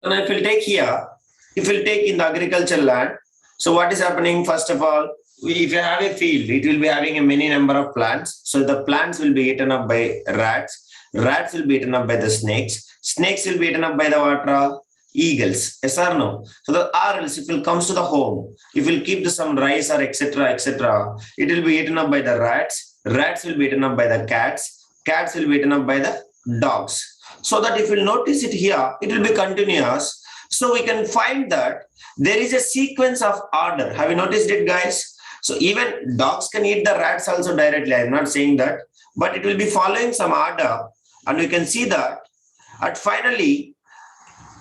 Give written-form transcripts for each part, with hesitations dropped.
And if we'll take here, if we'll take in the agricultural land, so what is happening? First of all, if you have a field, it will be having a many number of plants. So the plants will be eaten up by rats. Rats will be eaten up by the snakes. Snakes will be eaten up by the water. Eagles. Yes or no? So the or else if it comes to the home, if we'll keep some rice or etc., it will be eaten up by the rats. Rats will be eaten up by the cats. Cats will be eaten up by the dogs. So that if you notice it here, it will be continuous. So we can find that there is a sequence of order. Have you noticed it, guys? So even dogs can eat the rats also directly. I'm not saying that, but it will be following some order. And we can see that at finally,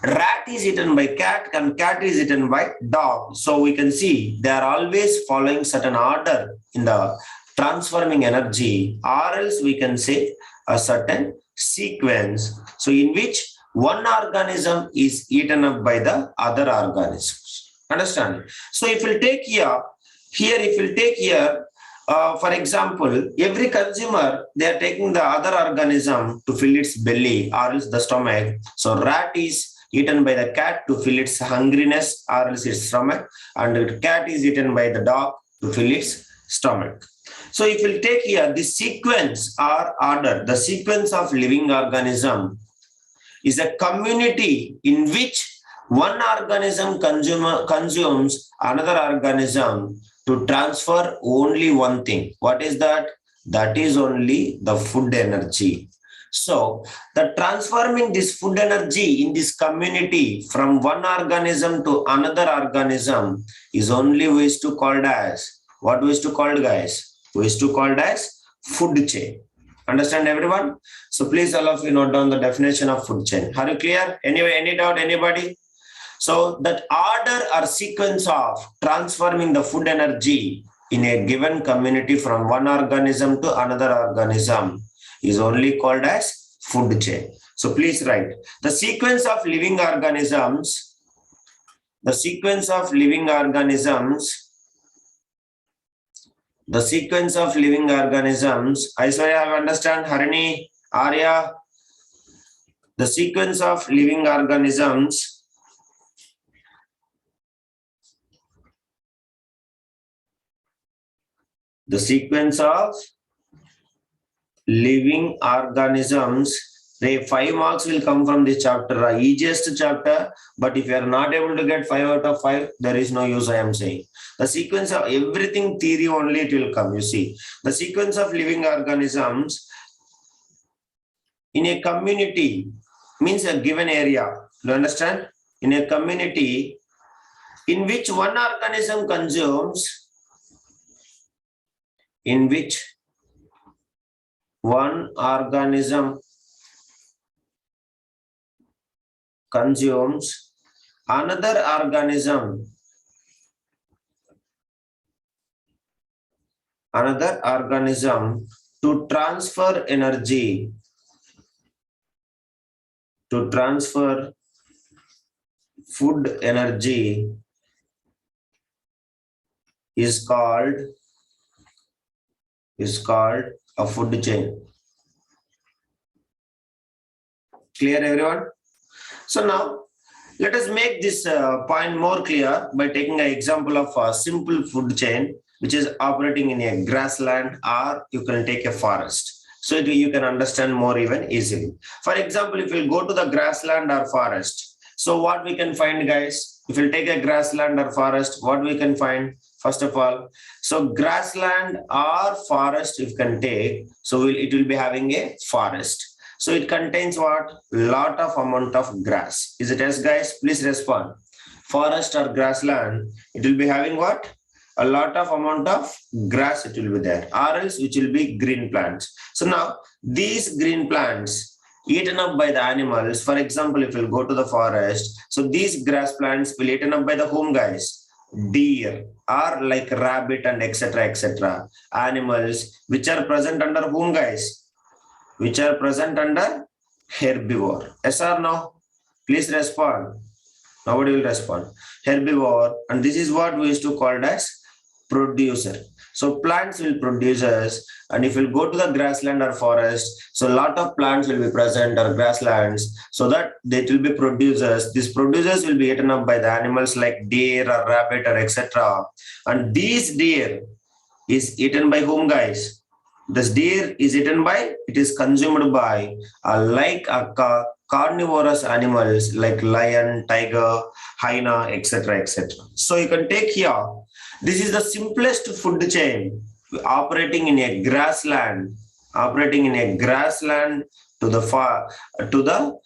rat is eaten by cat and cat is eaten by dog. So we can see they are always following certain order in the transforming energy, or else we can say a certain sequence. So in which one organism is eaten up by the other organisms. Understand? So if we'll take here, for example, every consumer, they are taking the other organism to fill its belly or else the stomach. So rat is eaten by the cat to fill its hungriness or else its stomach, and the cat is eaten by the dog to fill its stomach. So if we'll take here the sequence or order, the sequence of living organism is a community in which one organism consumes another organism to transfer only one thing. What is that? That is only the food energy. So the transforming this food energy in this community from one organism to another organism is only ways to called as, what ways to called, guys? Ways to called as food chain. Understand everyone? So please all of you note down the definition of food chain. Are you clear? Anyway, any doubt, anybody? So that order or sequence of transforming the food energy in a given community from one organism to another organism is only called as food chain. So please write the sequence of living organisms. The sequence of living organisms. The sequence of living organisms. Aishwarya, have understand? Harini, Arya. The sequence of living organisms. The sequence of living organisms, the 5 marks will come from this chapter, easiest chapter, but if you are not able to get 5 out of 5, there is no use, I am saying. The sequence of everything theory only it will come, you see. The sequence of living organisms in a community means a given area, do you understand? In a community in which one organism consumes, in which one organism consumes another organism to transfer energy, to transfer food energy is called a food chain. Clear, everyone? So now let us make this point more clear by taking an example of a simple food chain which is operating in a grassland, or you can take a forest. So you can understand more even easily. For example, if you go to the grassland or forest, so what we can find, guys? If you take a grassland or forest, what we can find? First of all, so grassland or forest if you can take, so it will be having a forest. So it contains what? Lot of amount of grass. Is it yes, guys? Please respond. Forest or grassland, it will be having what? A lot of amount of grass it will be there, or else which will be green plants. So now these green plants eaten up by the animals. For example, if we'll go to the forest, so these grass plants will eaten up by the whom, guys? Deer, or like rabbit and etc. Animals which are present under whom, guys? Which are present under herbivore. Yes or no? Please respond. Nobody will respond. Herbivore, and this is what we used to call as producer. So plants will produce us, and if you go to the grassland or forest, so a lot of plants will be present or grasslands, so that they will be producers. These producers will be eaten up by the animals like deer or rabbit or etc. And these deer is eaten by whom, guys? This deer is eaten by, it is consumed by carnivorous animals like lion, tiger, hyena, etc. etc. So you can take here, this is the simplest food chain operating in a grassland, to the far to the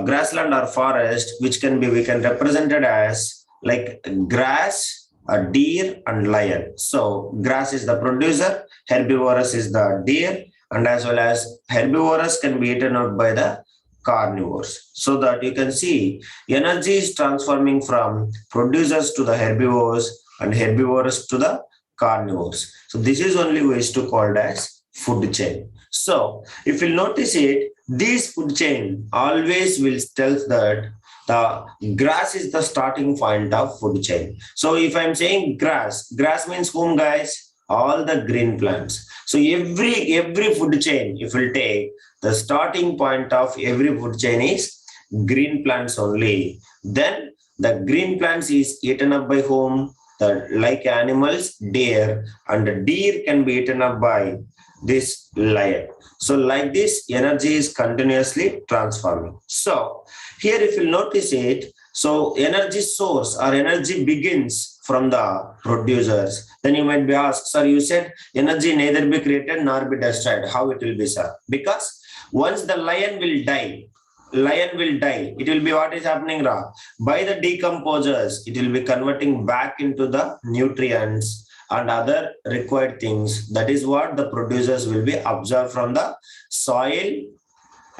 grassland or forest, which can be, we can represent it as like grass, a deer and lion. So grass is the producer, herbivorous is the deer, and as well as herbivorous can be eaten out by the carnivores. So that you can see energy is transforming from producers to the herbivores and herbivores to the carnivores. So this is only ways to called as food chain. So if you notice it, this food chain always will tell that the grass is the starting point of food chain. So if I'm saying grass means whom, guys? All the green plants. So every food chain, if we'll take, the starting point of every food chain is green plants only. Then the green plants is eaten up by whom? The like animals, deer, and the deer can be eaten up by this lion. So like this, energy is continuously transforming. So here if you notice it, so energy source or energy begins from the producers. Then you might be asked, sir, you said energy neither be created nor be destroyed. How it will be, sir? Because once the lion will die, it will be what is happening, Ra? By the decomposers, it will be converting back into the nutrients and other required things. That is what the producers will be observed from the soil,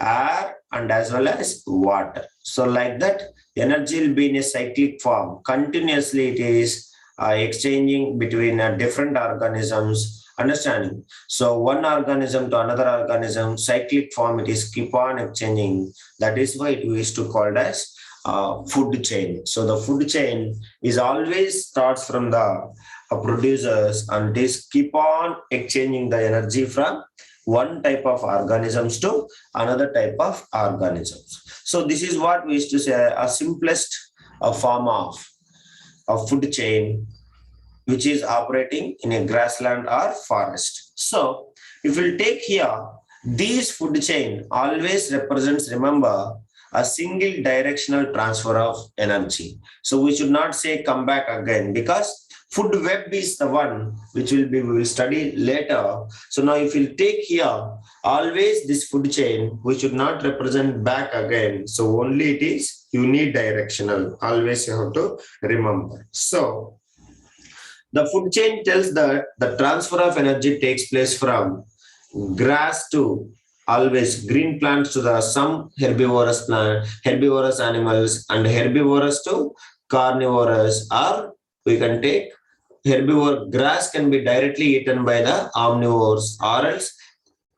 air, and as well as water. So like that, energy will be in a cyclic form. Continuously it is exchanging between different organisms. Understanding? So one organism to another organism, cyclic form, it is keep on exchanging. That is why it is to called as food chain. So the food chain is always starts from the producers, and this keep on exchanging the energy from one type of organisms to another type of organisms. So this is what we used to say a simplest form of food chain, which is operating in a grassland or forest. So if we take here, these food chain always represents, remember, a single directional transfer of energy. So we should not say come back again, because food web is the one which we will study later. So now if you take here, always this food chain, we should not represent back again. So only it is unidirectional. Always you have to remember. So the food chain tells that the transfer of energy takes place from grass to always green plants to the some herbivorous animals, and herbivorous to carnivorous, or we can take herbivore. Grass can be directly eaten by the omnivores, or else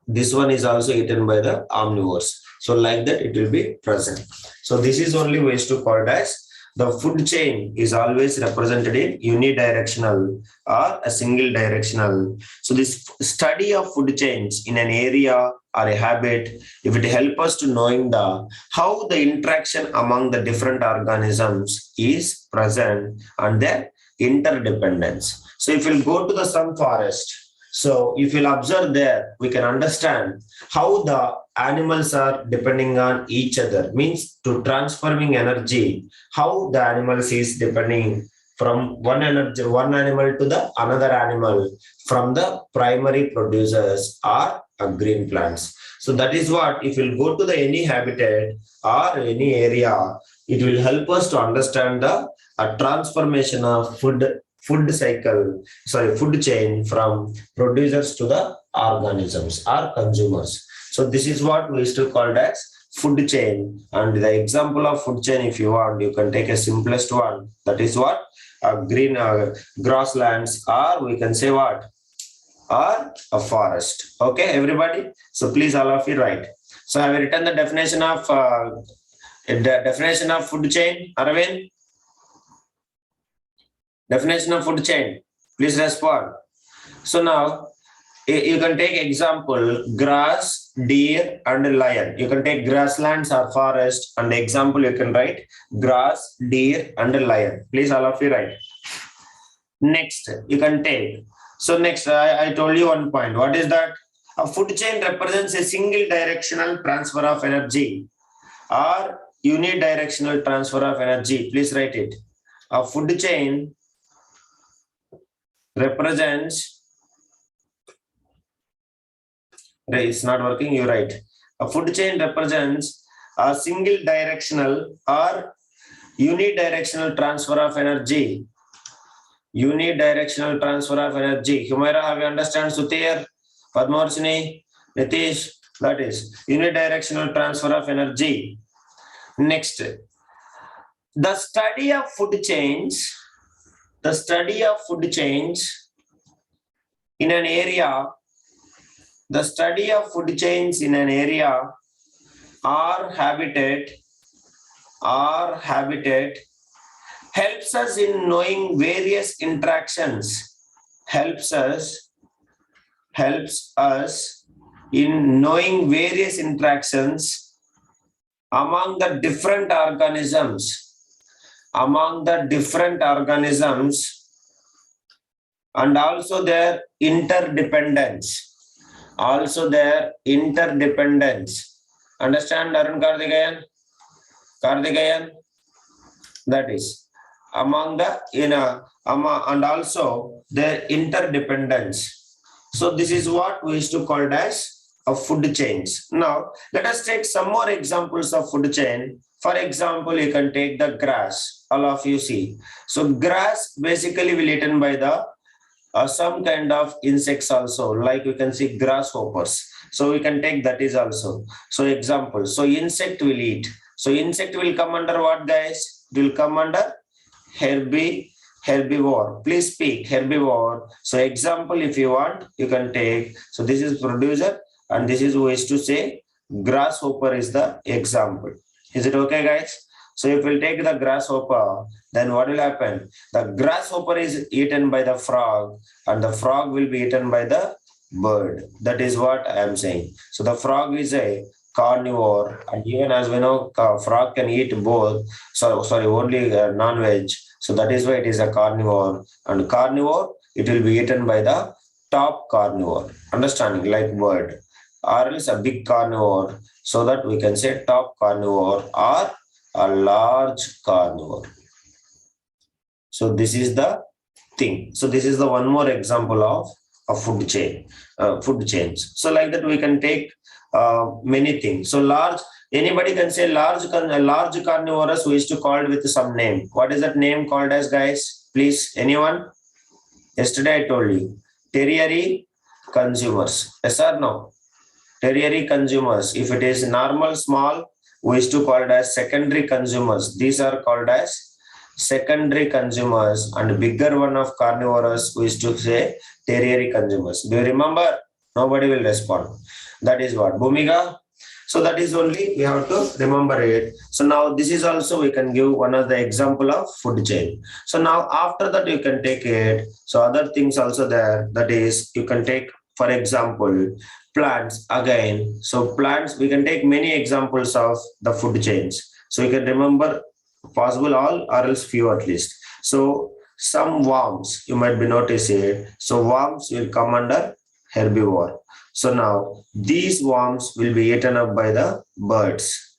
this one is also eaten by the omnivores. So like that it will be present. So this is only ways to call it as the food chain is always represented in unidirectional or a single directional. So this study of food chains in an area or a habit, if it helps us to knowing the how the interaction among the different organisms is present and their interdependence. So if we'll go to the some forest, so if you'll observe there, we can understand how the animals are depending on each other, means to transforming energy, how the animals is depending from one animal to the another animal, from the primary producers or green plants. So that is what, if you'll go to the any habitat or any area, it will help us to understand the transformation of food chain from producers to the organisms or consumers. So this is what we still called as food chain. And the example of food chain, if you want, you can take a simplest one. That is what green grasslands, or we can say what, or a forest. Okay, everybody. So please, all of you write. So I have written the definition of food chain. Arvind, definition of food chain. Please respond. So now you can take example grass, deer, and lion. You can take grasslands or forest, and example you can write grass, deer, and lion. Please all of you write. Next, you can take. So next, I told you one point. What is that? A food chain represents a single directional transfer of energy or unidirectional transfer of energy. Please write it. A food chain represents, it's not working, you write. A food chain represents a single directional or unidirectional transfer of energy. Unidirectional transfer of energy. Humaira, have you understand? Sutir, Padmarsini, Nitish, that is unidirectional transfer of energy. Next, the study of food chains, in an area, the study of food chains in an area or habitat helps us in knowing various interactions, helps us in knowing various interactions among the different organisms, and also their interdependence. Understand, Arun Karthikeyan? That is among the and also their interdependence. So this is what we used to call as a food chains. Now let us take some more examples of food chain. For example, you can take the grass. All of you see. So grass basically will eaten by the some kind of insects also, like you can see grasshoppers. So we can take that is also. So example, so insect will eat. So insect will come under what, guys? It will come under herbivore. Please speak herbivore. So example, if you want, you can take. So this is producer and this is who is to say grasshopper is the example. Is it okay, guys? So if we'll take the grasshopper, then what will happen? The grasshopper is eaten by the frog and the frog will be eaten by the bird. That is what I am saying. So the frog is a carnivore, and even as we know, frog can eat both. Only non-veg. So that is why it is a carnivore. And carnivore, it will be eaten by the top carnivore. Understanding, like bird, or else a big carnivore. So that we can say top carnivore or a large carnivore. So this is the thing. So this is the one more example of a food chains. So like that we can take many things. So large, anybody can say large carnivorous we used to call it with some name. What is that name called as, guys? Please, anyone? Yesterday I told you. Tertiary consumers. Yes or no? Tertiary consumers. If it is normal small, we used to call it as secondary consumers. These are called as secondary consumers, and bigger one of carnivorous we used to say tertiary consumers. Do you remember? Nobody will respond. That is what, Bhumiga? So that is only we have to remember it. So now this is also we can give one of the example of food chain. So now after that you can take it. So other things also there. That is you can take, for example, plants again. So plants, we can take many examples of the food chains. So you can remember possible all or else few at least. So some worms, you might be noticing. So worms will come under herbivore. So now these worms will be eaten up by the birds.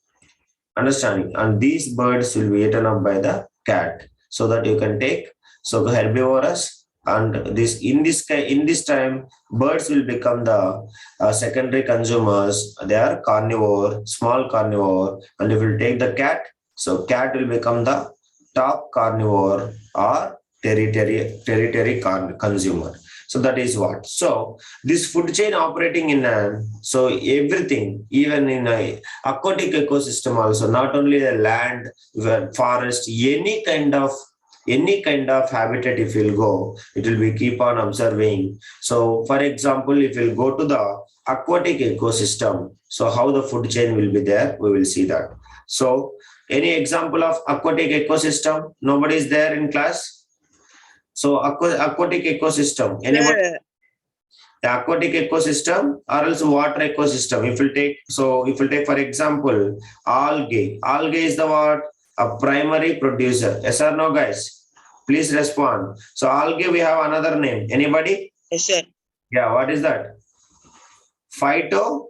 Understanding? And these birds will be eaten up by the cat. So that you can take. So herbivorous, and this in this time birds will become the secondary consumers. They are carnivore, small carnivore, and if you take the cat, so cat will become the top carnivore or territory consumer. So that is what. So this food chain operating in so everything, even in a aquatic ecosystem also, not only the land, forest, any kind of habitat, if you'll go, it will be keep on observing. So for example, if you'll go to the aquatic ecosystem, so how the food chain will be there, we will see that. So any example of aquatic ecosystem? Nobody is there in class? So aquatic ecosystem. Anybody? Sir, The aquatic ecosystem or else water ecosystem. If you take for example, algae. Algae is the what? A primary producer. Yes or no, guys? Please respond. So algae, we have another name. Anybody? yes, sir. Yeah, what is that? Phytoplankton.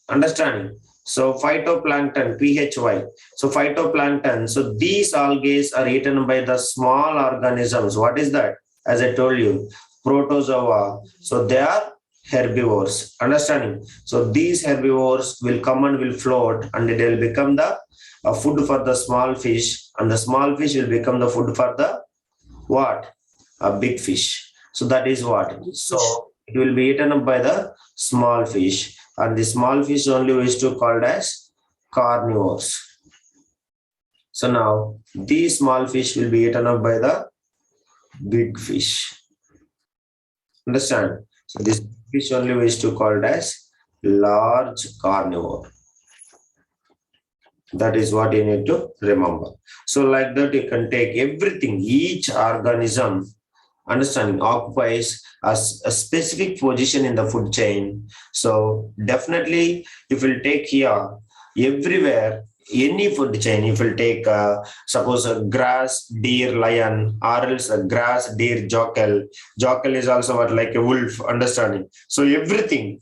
Understanding? So phytoplankton, PHY. So phytoplankton. So these algae are eaten by the small organisms. What is that? As I told you, protozoa. So they are herbivores. Understanding? So these herbivores will come and will float, and it will become the food for the small fish, and the small fish will become the food for the what? A big fish. So that is what. So it will be eaten up by the small fish, and the small fish only is to called as carnivores. So now these small fish will be eaten up by the big fish. Understand? So this fish only is to called as large carnivore. That is what you need to remember. So like that you can take everything, each organism, understanding, occupies a specific position in the food chain. So definitely if you take here, everywhere, any food chain, if you take suppose a grass, deer, lion, or else a grass, deer, jackal. Jackal is also what, like a wolf, understanding. So everything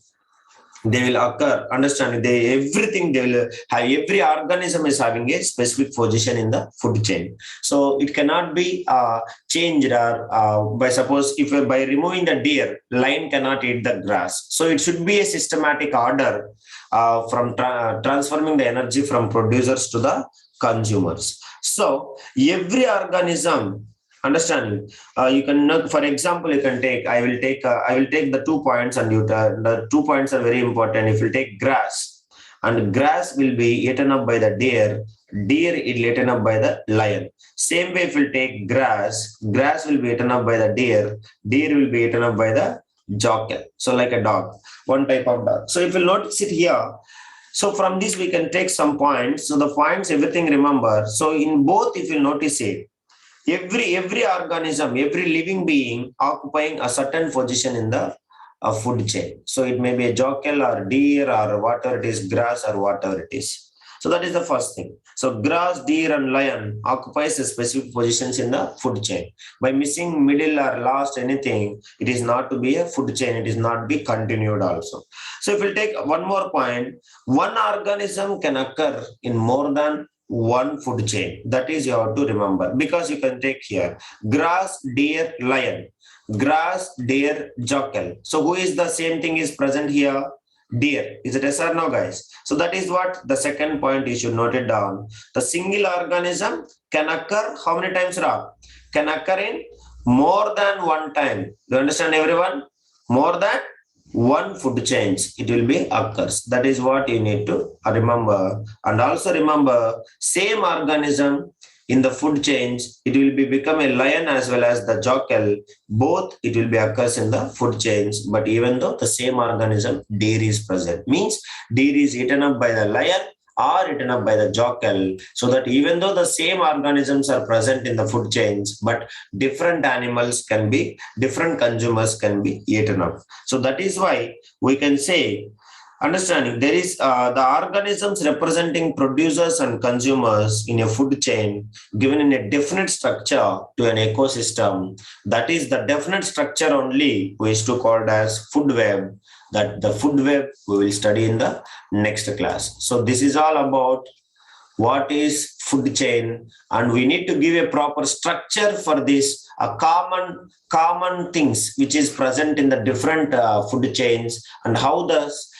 they will occur, understanding, they everything they will have, every organism is having a specific position in the food chain. So it cannot be changed, or by suppose if by removing the deer, lion cannot eat the grass. So it should be a systematic order from transforming the energy from producers to the consumers. So every organism, understanding, you can not, for example, you can take, I will take the 2 points, and the 2 points are very important. If you take grass, and grass will be eaten up by the deer is eaten up by the lion. Same way, if you take grass will be eaten up by the deer will be eaten up by the jackal. So like a dog, one type of dog. So if you notice it here, so from this we can take some points. So the points, everything remember. So in both, if you notice it, every organism, every living being occupying a certain position in the food chain. So it may be a jackal or deer or whatever it is, grass or whatever it is. So that is the first thing. So grass, deer, and lion occupies the specific positions in the food chain. By missing middle or last anything, it is not to be a food chain. It is not be continued also. So if we take one more point, one organism can occur in more than one food chain. That is you have to remember, because you can take here grass, deer, lion, grass, deer, jackal. So who is the same thing is present here? Deer. Is it yes or no, guys? So that is what the second point, you should note it down. The single organism can occur how many times, Ra? Can occur in more than one time. Do you understand, everyone? More than one food change, it will be occurs. That is what you need to remember. And also remember, same organism in the food change, it will be become a lion as well as the jackal. Both it will be occurs in the food change. But even though the same organism, deer is present, means deer is eaten up by the lion or eaten up by the jackal. So that even though the same organisms are present in the food chains, but different animals can be, different consumers can be eaten up. So that is why we can say, understanding, there is the organisms representing producers and consumers in a food chain given in a definite structure to an ecosystem. That is the definite structure only we is to called as food web. That the food web we will study in the next class. So this is all about what is food chain, and we need to give a proper structure for this, a common things which is present in the different food chains, and how does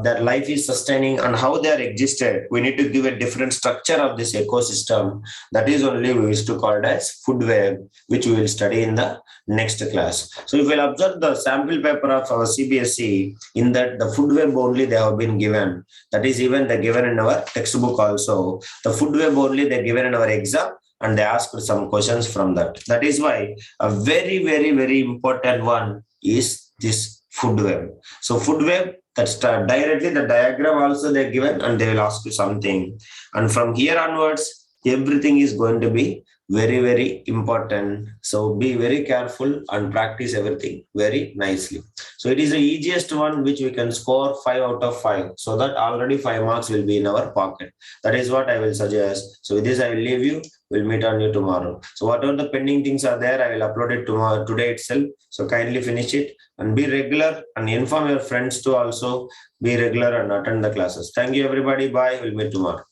their life is sustaining and how they are existed. We need to give a different structure of this ecosystem. That is only we used to call it as food web, which we will study in the next class. So if we'll observe the sample paper of our CBSE, in that the food web only they have been given. That is even they given in our textbook also. The food web only they given in our exam, and they asked some questions from that. That is why a very important one is this food web. So food web, that's directly the diagram also they're given, and they will ask you something. And from here onwards, everything is going to be very, very important. So be very careful and practice everything very nicely. So it is the easiest one which we can score 5 out of 5. So that already 5 marks will be in our pocket. That is what I will suggest. So with this, I will leave you. We'll meet on you tomorrow. So whatever the pending things are there, I will upload it tomorrow, today itself. So kindly finish it and be regular and inform your friends to also be regular and attend the classes. Thank you, everybody. Bye. We'll meet tomorrow.